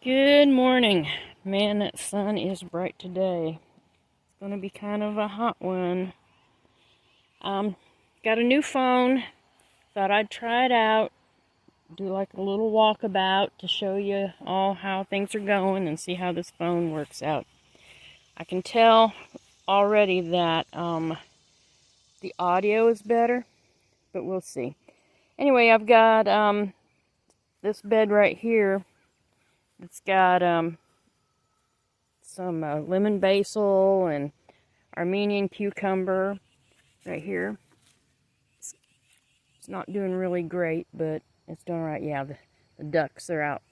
Good morning. Man, that sun is bright today. It's going to be kind of a hot one. Got a new phone. Thought I'd try it out. Do like a little walkabout to show you all how things are going and see how this phone works out. I can tell already that the audio is better, but we'll see. Anyway, I've got this bed right here. It's got some lemon basil and Armenian cucumber right here. It's not doing really great, but it's doing all right. Yeah, the ducks are out.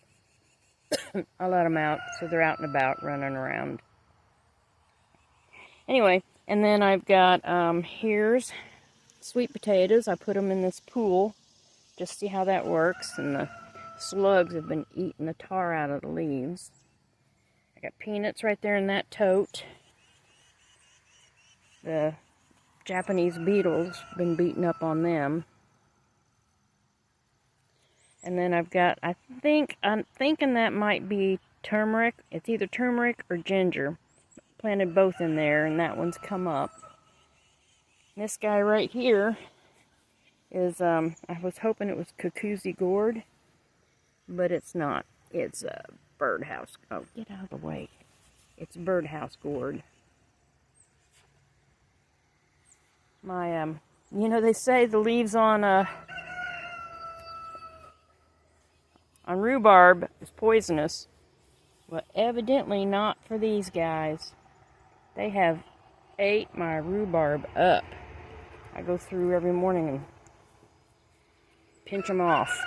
I let them out, so they're out and about running around. Anyway, and then I've got here's sweet potatoes. I put them in this pool just to see how that works, and the slugs have been eating the tar out of the leaves. I got peanuts right there in that tote. The Japanese beetles, been beating up on them. And then I've got, I'm thinking that might be turmeric. It's either turmeric or ginger. Planted both in there, and that one's come up. This guy right here is, I was hoping it was Cuckoozy gourd, but it's not. It's a birdhouse. Oh, get out of the way. It's birdhouse gourd. My, they say the leaves on rhubarb is poisonous. Well, evidently not for these guys. They have ate my rhubarb up. I go through every morning and pinch them off.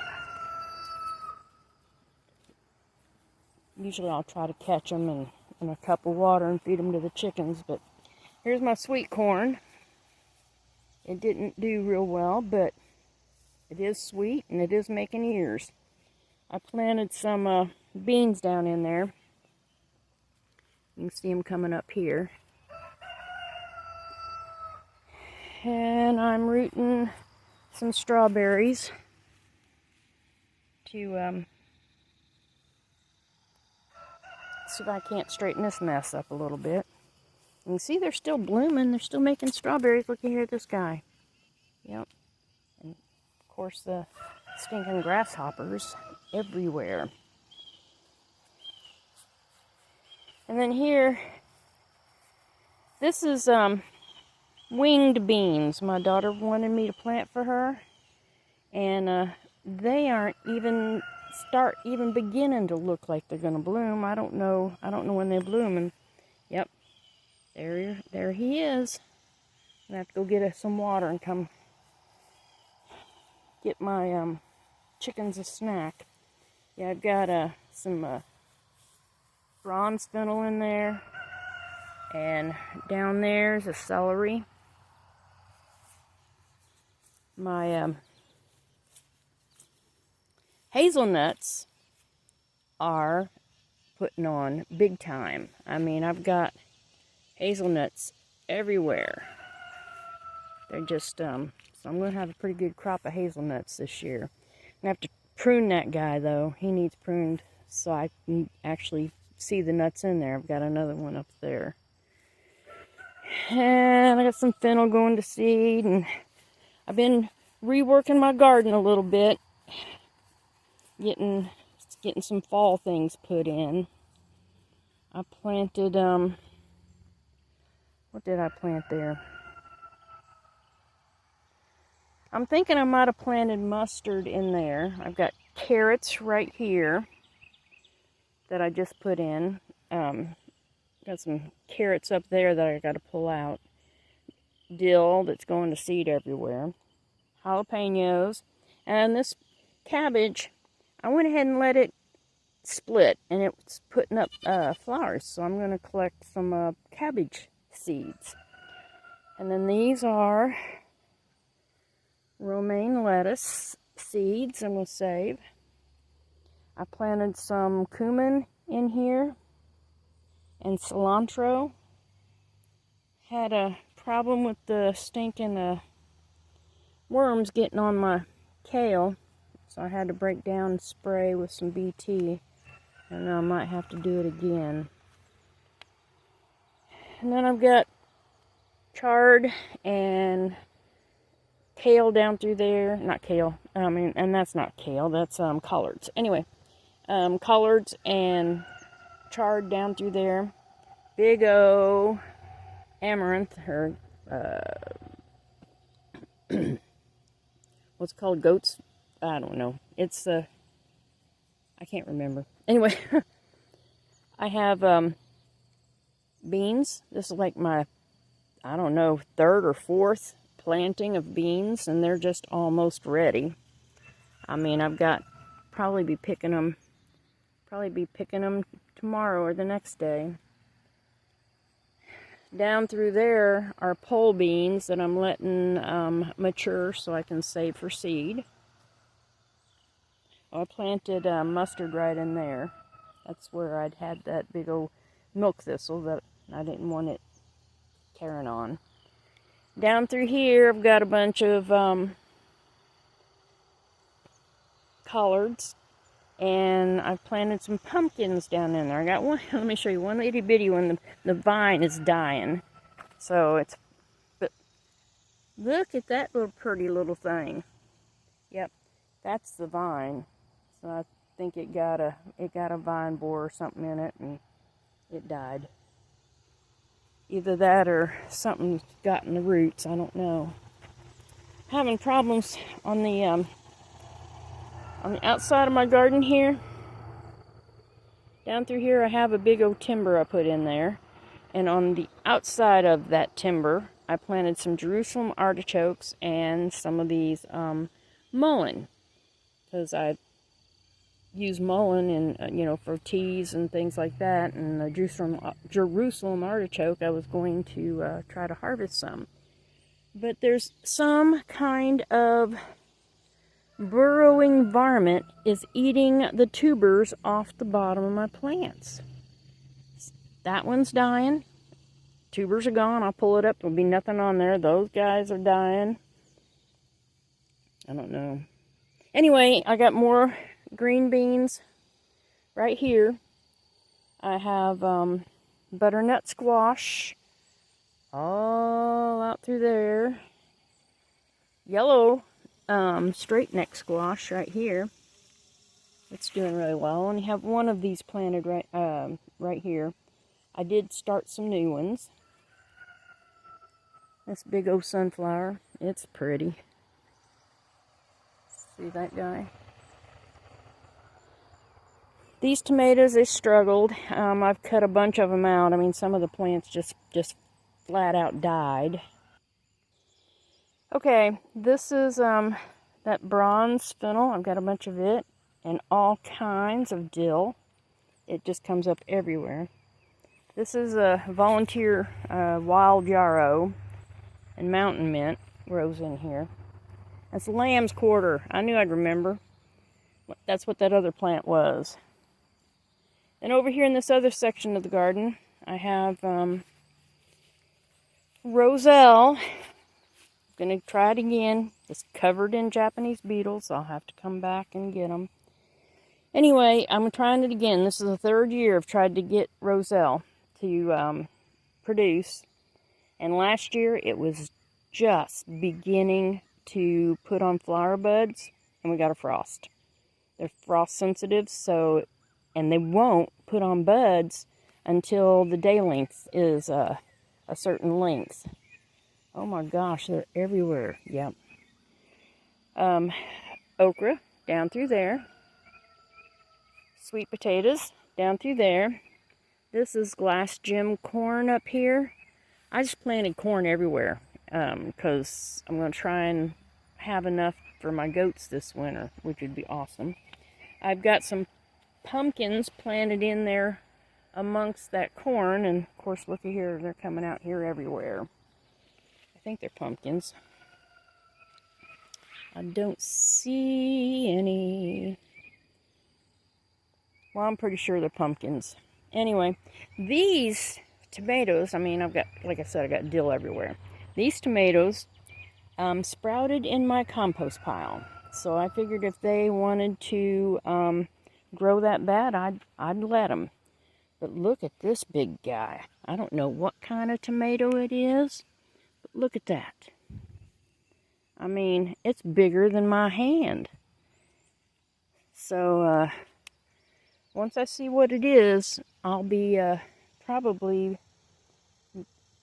Usually I'll try to catch them in a cup of water and feed them to the chickens, but here's my sweet corn. It didn't do real well, but it is sweet and it is making ears. I planted some beans down in there. You can see them coming up here. And I'm rooting some strawberries to see if I can't straighten this mess up a little bit. You can see they're still blooming. They're still making strawberries. Look here at this guy. Yep. And of course the stinking grasshoppers everywhere. And then here, this is winged beans. My daughter wanted me to plant for her, and they aren't even beginning to look like they're gonna bloom. I don't know when they bloom. And yep, there he is. I have to go get some water and come get my chickens a snack. Yeah, I've got some bronze fennel in there, and down there's a celery. My hazelnuts are putting on big time. I mean, I've got hazelnuts everywhere. They're just, so I'm going to have a pretty good crop of hazelnuts this year. I have to prune that guy, though. He needs pruned so I can actually see the nuts in there. I've got another one up there. And I got some fennel going to seed, and I've been reworking my garden a little bit. Getting some fall things put in. I planted, what did I plant there? I'm thinking I might have planted mustard in there. I've got carrots right here that I just put in. Got some carrots up there that I got to pull out. Dill that's going to seed everywhere. Jalapenos. And this cabbage, I went ahead and let it split, and it's putting up flowers. So I'm going to collect some cabbage seeds. And then these are romaine lettuce seeds I'm going to save. I planted some cumin in here and cilantro. Had a problem with the stinking worms getting on my kale, so I had to break down and spray with some BT. And I might have to do it again. And then I've got chard and kale down through there. Not kale. And that's not kale. That's collards. Anyway, collards and chard down through there. Big O amaranth, or what's it called? Goats? I don't know. It's I can't remember. Anyway, I have beans. This is like my, I don't know, third or fourth planting of beans, and they're just almost ready. I mean, I've got probably be picking them tomorrow or the next day. Down through there are pole beans that I'm letting mature so I can save for seed. I planted mustard right in there. That's where I'd had that big old milk thistle that I didn't want it carrying on. Down through here, I've got a bunch of collards, and I've planted some pumpkins down in there. I got one, let me show you, one itty bitty one. The vine is dying. So it's, but look at that little pretty little thing. Yep, that's the vine. So I think it got a vine borer or something in it, and it died. Either that or something got in the roots, I don't know. Having problems on the outside of my garden here. Down through here I have a big old timber I put in there. And on the outside of that timber, I planted some Jerusalem artichokes and some of these mullein. Because I use mullein in, for teas and things like that. And the Jerusalem artichoke, I was going to try to harvest some. But there's some kind of burrowing varmint is eating the tubers off the bottom of my plants. That one's dying. Tubers are gone. I'll pull it up. There'll be nothing on there. Those guys are dying. I don't know. Anyway, I got more green beans right here. I have butternut squash all out through there. Yellow straight neck squash right here. It's doing really well. I only have one of these planted right here. I did start some new ones. This big old sunflower. It's pretty. See that guy? These tomatoes, they struggled. I've cut a bunch of them out. I mean, some of the plants just flat out died. Okay, this is that bronze fennel. I've got a bunch of it, and all kinds of dill. It just comes up everywhere. This is a volunteer wild yarrow, and mountain mint grows in here. That's lamb's quarter. I knew I'd remember. That's what that other plant was. And over here in this other section of the garden, I have roselle. I'm going to try it again. It's covered in Japanese beetles. I'll have to come back and get them. Anyway, I'm trying it again. This is the third year I've tried to get roselle to produce. And last year it was just beginning to put on flower buds, and we got a frost. They're frost sensitive, so, and they won't put on buds until the day length is a certain length. Oh my gosh, they're everywhere. Yep. Okra down through there. Sweet potatoes down through there. This is glass gem corn up here. I just planted corn everywhere because I'm going to try and have enough for my goats this winter, which would be awesome. I've got some pumpkins planted in there amongst that corn, and of course, look at here, they're coming out here everywhere. I think they're pumpkins. I don't see any. Well, I'm pretty sure they're pumpkins. Anyway, these tomatoes, I mean, I've got, like I said, I got dill everywhere. These tomatoes sprouted in my compost pile. So I figured if they wanted to grow that bad, I'd let them. But look at this big guy. I don't know what kind of tomato it is, but look at that. I mean, it's bigger than my hand. So, once I see what it is, I'll be probably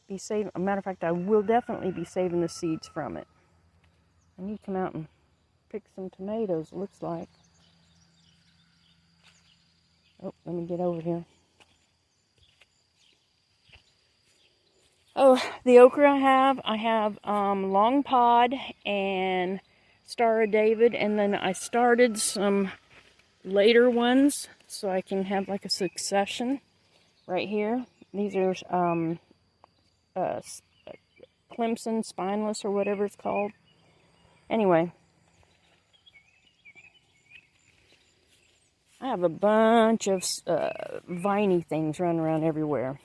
be saving. As a matter of fact, I will definitely be saving the seeds from it. I need to come out and pick some tomatoes, it looks like. Oh, let me get over here. Oh, the okra I have Long Pod and Star of David, and then I started some later ones so I can have like a succession right here. These are Clemson Spineless or whatever it's called. Anyway, I have a bunch of viney things running around everywhere.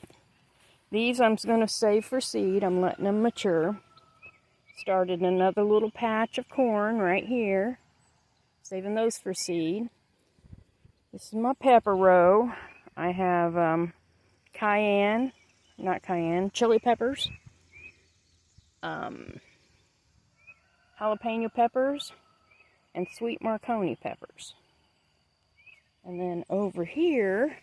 These I'm going to save for seed. I'm letting them mature. Started another little patch of corn right here. Saving those for seed. This is my pepper row. I have chili peppers. Jalapeno peppers. And sweet Marconi peppers. And then over here,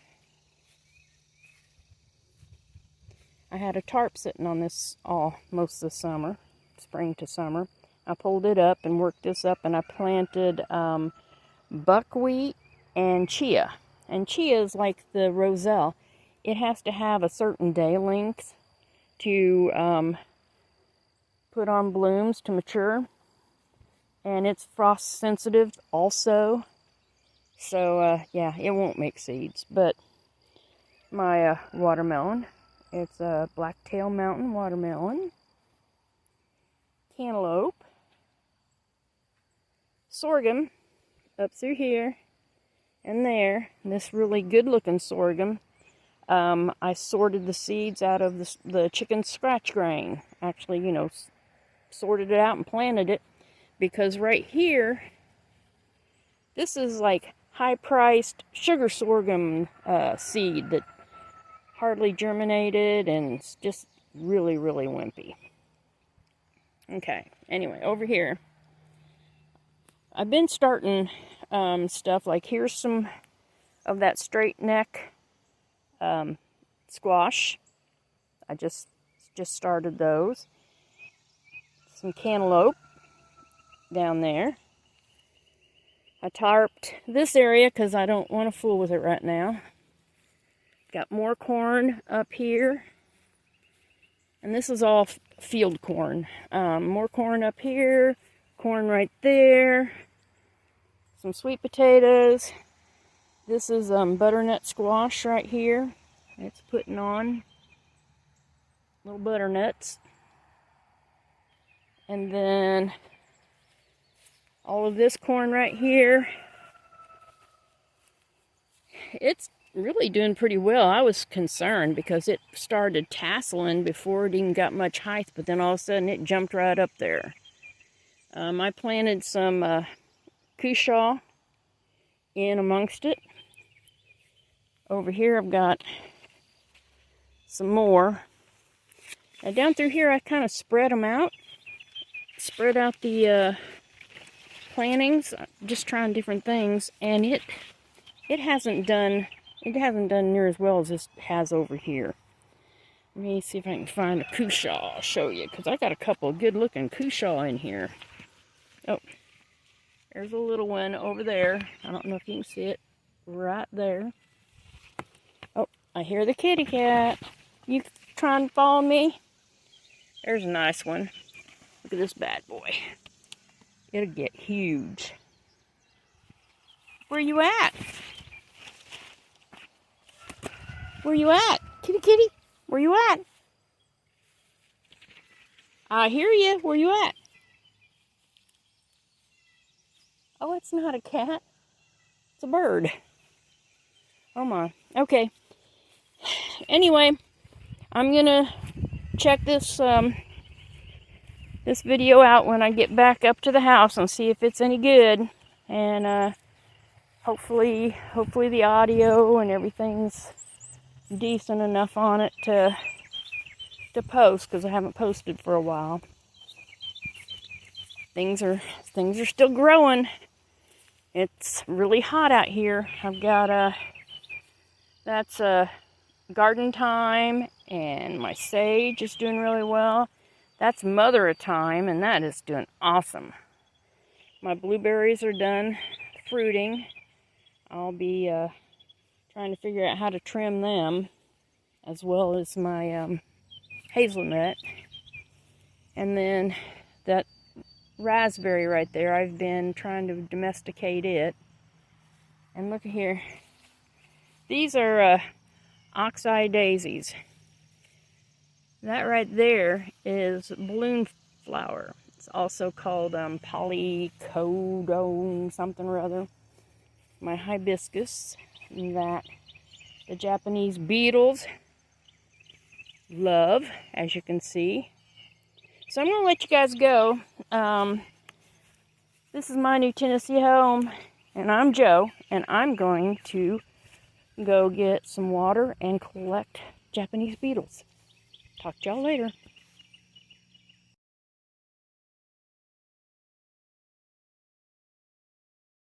I had a tarp sitting on this most of the summer, spring to summer. I pulled it up and worked this up, and I planted buckwheat and chia. And chia is like the roselle. It has to have a certain day length to put on blooms to mature. And it's frost sensitive also. So, yeah, it won't make seeds. But my watermelon. It's a Blacktail Mountain watermelon, cantaloupe, sorghum up through here and there. And this really good looking sorghum. I sorted the seeds out of the chicken scratch grain. Actually, you know, sorted it out and planted it. Because right here, this is like high-priced sugar sorghum seed that hardly germinated and it's just really, really wimpy. Okay, anyway, over here, I've been starting stuff like here's some of that straight neck squash. I just started those. Some cantaloupe down there. I tarped this area because I don't want to fool with it right now. Got more corn up here. And this is all field corn. More corn up here. Corn right there. Some sweet potatoes. This is butternut squash right here. It's putting on little butternuts. And then all of this corn right here. It's really doing pretty well. I was concerned because it started tasseling before it even got much height, but then all of a sudden it jumped right up there. I planted some cushaw in amongst it. Over here I've got some more. Now down through here I kind of spread them out. Spread out the plantings, just trying different things, and it hasn't done near as well as this has over here. Let me see if I can find a cushaw. I'll show you, because I got a couple of good looking cushaw in here. Oh, there's a little one over there. I don't know if you can see it right there. Oh, I hear the kitty cat. You trying to follow me? There's a nice one. Look at this bad boy. It'll get huge. Where you at? Where you at? Kitty, kitty, where you at? I hear you. Where you at? Oh, it's not a cat. It's a bird. Oh my. Okay. Anyway, I'm gonna check this this video out when I get back up to the house and see if it's any good. And hopefully the audio and everything's decent enough on it to post, because I haven't posted for a while. Things are still growing. It's really hot out here. I've got that's garden thyme, and my sage is doing really well. That's mother of thyme, and that is doing awesome. My blueberries are done fruiting. I'll be trying to figure out how to trim them, as well as my hazelnut. And then that raspberry right there, I've been trying to domesticate it. And look at here. These are oxeye daisies. That right there is balloon flower. It's also called polycodone something or other. My hibiscus, that the Japanese beetles love, as you can see. So I'm going to let you guys go. This is my new Tennessee home, and I'm Joe, and I'm going to go get some water and collect Japanese beetles. Talk to y'all later.